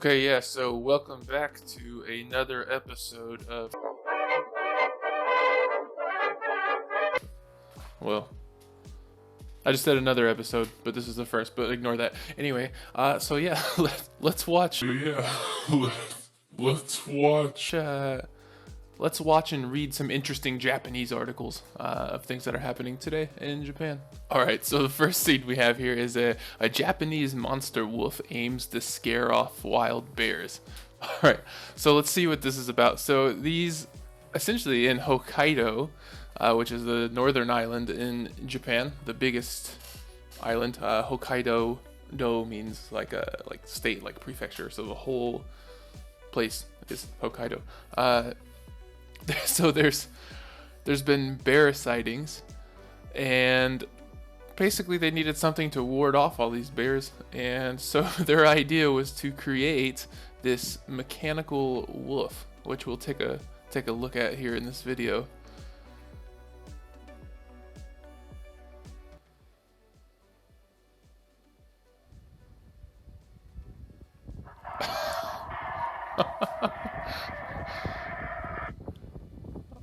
Okay, yeah, so welcome back to another episode of. Well, I just said another episode, but this is the first, but ignore that. Anyway, so yeah, let's watch. Yeah, let's watch. Let's watch and read some interesting Japanese articles of things that are happening today in Japan. Alright, so the first scene we have here is a Japanese monster wolf aims to scare off wild bears. Alright, so let's see what this is about. So these, essentially in Hokkaido, which is the northern island in Japan, the biggest island. Hokkaido do means like state, like prefecture, so the whole place is Hokkaido. So there's been bear sightings, and basically they needed something to ward off all these bears, and so their idea was to create this mechanical wolf, which we'll take a look at here in this video.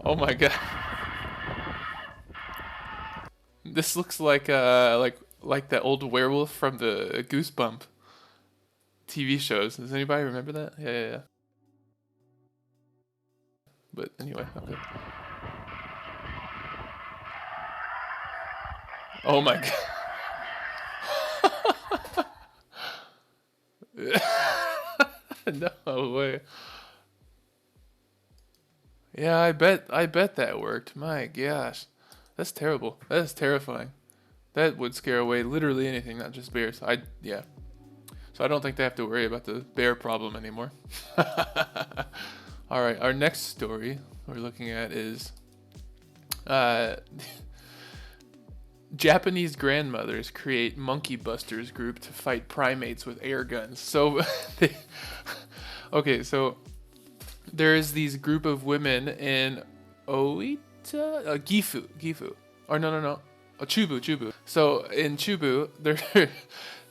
Oh my god. This looks like that old werewolf from the Goosebump TV shows. Does anybody remember that? Yeah. But anyway, okay. Oh my god. No way. Yeah, I bet that worked. My gosh. That's terrible. That is terrifying. That would scare away literally anything, not just bears. Yeah. So I don't think they have to worry about the bear problem anymore. All right, our next story we're looking at is Japanese grandmothers create monkey busters group to fight primates with air guns. So okay, so there's these group of women in Gifu, or no, Chubu. So in Chubu,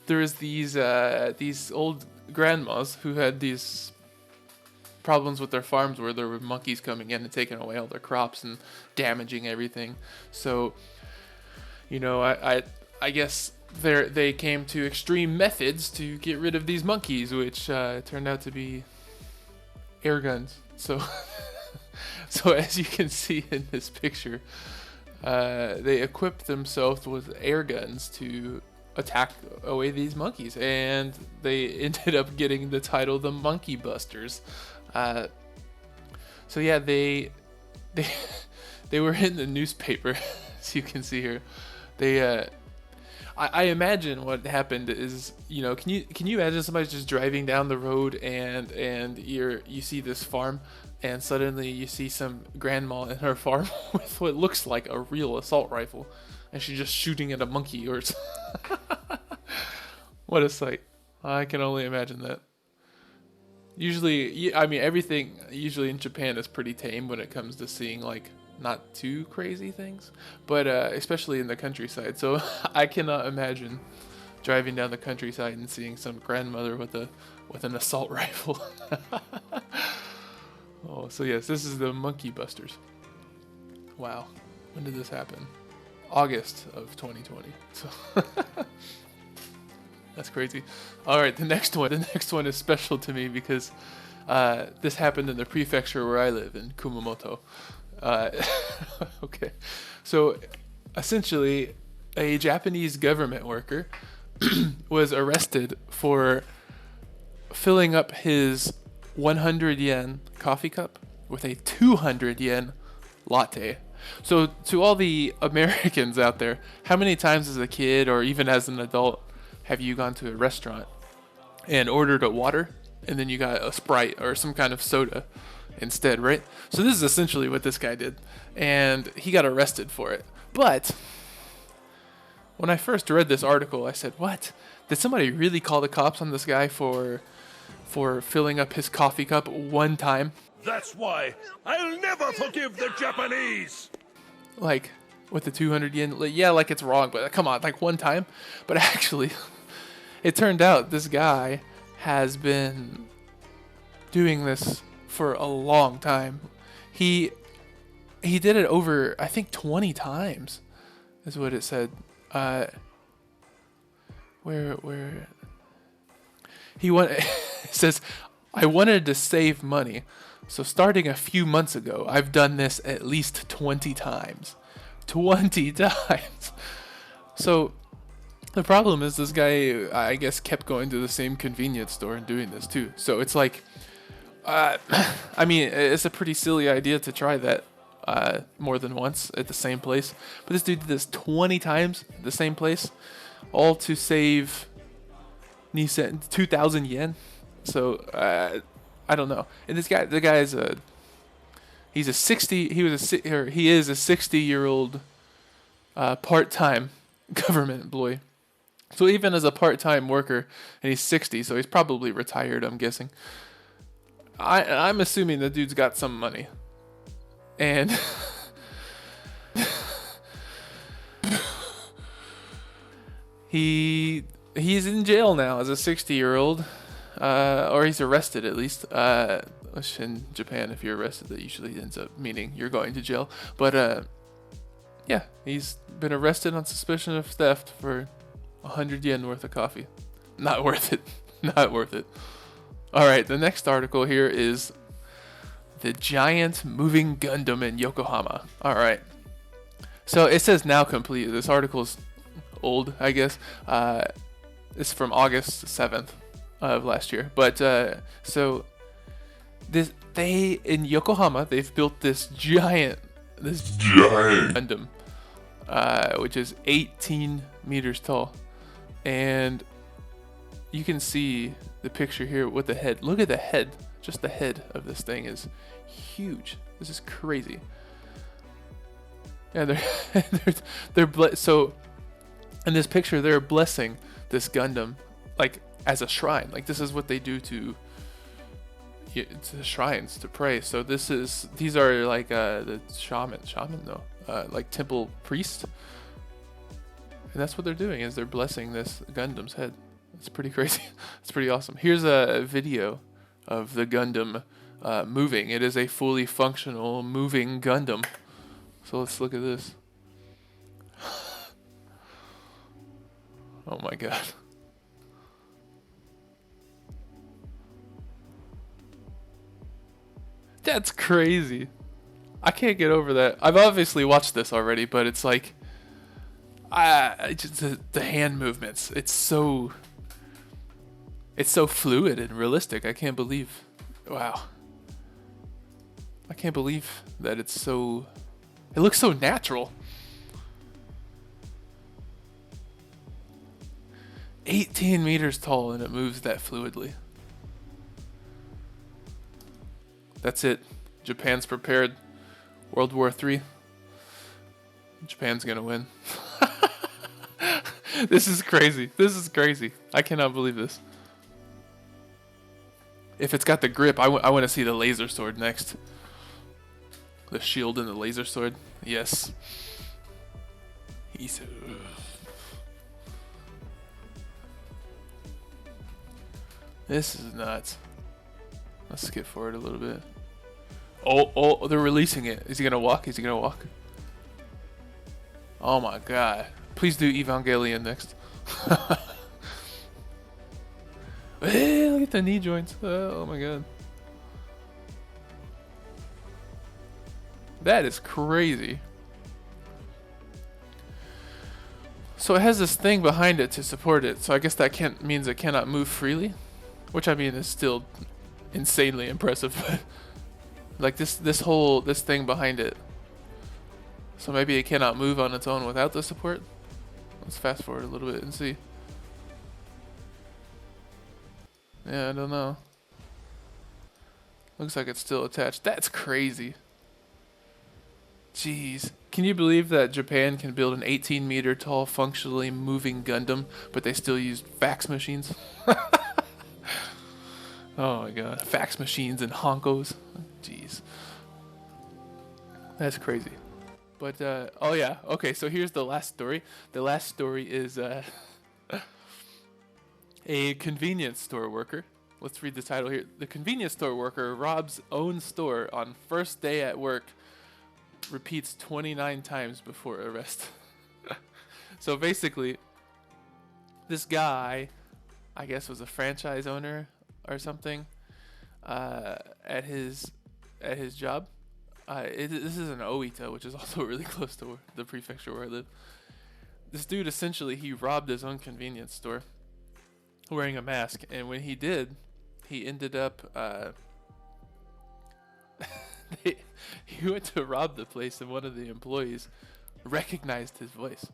there's these old grandmas who had these problems with their farms where there were monkeys coming in and taking away all their crops and damaging everything. So, I guess they came to extreme methods to get rid of these monkeys, which turned out to be air guns. So as you can see in this picture, they equipped themselves with air guns to attack away these monkeys, and they ended up getting the title the Monkey Busters. So yeah, they were in the newspaper, as you can see here. I imagine what happened is, can you imagine somebody just driving down the road and you see this farm, and suddenly you see some grandma in her farm with what looks like a real assault rifle, and she's just shooting at a monkey or what a sight. I can only imagine that. Usually, everything usually in Japan is pretty tame when it comes to seeing not too crazy things, but especially in the countryside. So I cannot imagine driving down the countryside and seeing some grandmother with an assault rifle. Oh, so yes, this is the Monkey Busters. Wow, when did this happen? August of 2020. So that's crazy. All right, the next one is special to me because this happened in the prefecture where I live, in Kumamoto. Okay, so essentially a Japanese government worker was arrested for filling up his 100 yen coffee cup with a 200 yen latte. So to all the Americans out there, how many times as a kid or even as an adult have you gone to a restaurant and ordered a water and then you got a Sprite or some kind of soda instead, right? So this is essentially what this guy did, and he got arrested for it. But when I first read this article, I said, what? Did somebody really call the cops on this guy for filling up his coffee cup one time? That's why I'll never forgive the Japanese! Like, with the 200 yen? Yeah, it's wrong, but come on, one time? But actually, it turned out this guy has been doing this for a long time. He did it over, I think, 20 times, is what it said. Where it says, I wanted to save money, so starting a few months ago, I've done this at least 20 times. 20 times. So the problem is this guy, I guess, kept going to the same convenience store and doing this too. So it's like, I mean, it's a pretty silly idea to try that more than once at the same place. But this dude did this 20 times at the same place, all to save 2,000 yen. So I don't know. And this guy, the guy is he is a 60-year-old part-time government employee. So even as a part-time worker, and he's 60, so he's probably retired, I'm guessing. I'm assuming the dude's got some money. And he's in jail now as a 60-year-old, or he's arrested at least. Which in Japan, if you're arrested, that usually ends up meaning you're going to jail. But yeah, he's been arrested on suspicion of theft for 100 yen worth of coffee. Not worth it. Not worth it. All right, the next article here is the giant moving Gundam in Yokohama. All right. So it says now complete. This article's old, I guess. It's from August 7th of last year. But so they in Yokohama, they've built this giant Gundam, which is 18 meters tall. And you can see the picture here with the head. Look at the head. Just the head of this thing is huge. This is crazy. Yeah, so in this picture they're blessing this Gundam like as a shrine. Like this is what they do to shrines to pray. So these are like the shaman no, like temple priests. And that's what they're doing, is they're blessing this Gundam's head. It's pretty crazy. It's pretty awesome. Here's a video of the Gundam moving. It is a fully functional moving Gundam. So let's look at this. Oh my god. That's crazy. I can't get over that. I've obviously watched this already, but it's like just the hand movements. It's so fluid and realistic. I can't believe. Wow. I can't believe that it looks so natural. 18 meters tall and it moves that fluidly. That's it. Japan's prepared. World War III. Japan's gonna win. This is crazy. This is crazy. I cannot believe this. If it's got the grip, I want to see the laser sword next. The shield and the laser sword. Yes. This is nuts. Let's skip forward a little bit. Oh, they're releasing it. Is he gonna walk? Is he gonna walk? Oh my god. Please do Evangelion next. Hey, look at the knee joints. Oh my god. That is crazy. So it has this thing behind it to support it. So I guess that means it cannot move freely, which I mean is still insanely impressive. But like this thing behind it. So maybe it cannot move on its own without the support. Let's fast forward a little bit and see. Yeah, I don't know. Looks like it's still attached. That's crazy. Jeez. Can you believe that Japan can build an 18-meter tall, functionally moving Gundam, but they still use fax machines? Oh my god. Fax machines and Honkos. Jeez. That's crazy. But, oh yeah. Okay, so here's the last story. The last story is a convenience store worker Let's read the title here. The convenience store worker robs own store on first day at work. Repeats 29 times before arrest. So basically, this guy, I guess, was a franchise owner or something at his job. This is in Oita, which is also really close to the prefecture where I live. This dude, essentially, he robbed his own convenience store wearing a mask, and when he did, he ended up he went to rob the place, and one of the employees recognized his voice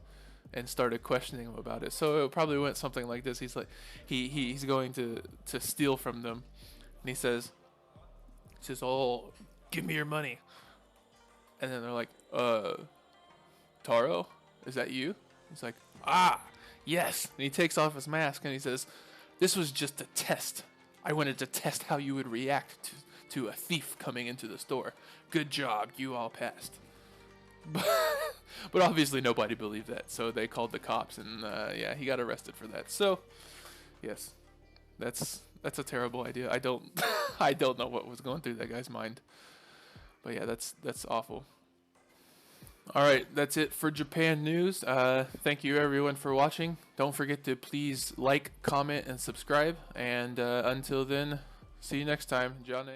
and started questioning him about it. So it probably went something like this. He's like, he's going to steal from them, and he says, "Oh, give me your money." And then they're like, "Taro, is that you?" He's like, "Ah, yes." And he takes off his mask and he says, "This was just a test. I wanted to test how you would react to a thief coming into the store. Good job, you all passed." But obviously nobody believed that, so they called the cops, and yeah, he got arrested for that. So, yes, that's a terrible idea. I don't I don't know what was going through that guy's mind, but yeah, that's awful. All right, that's it for Japan news. Thank you everyone for watching. Don't forget to please like, comment, and subscribe. And until then, see you next time. John.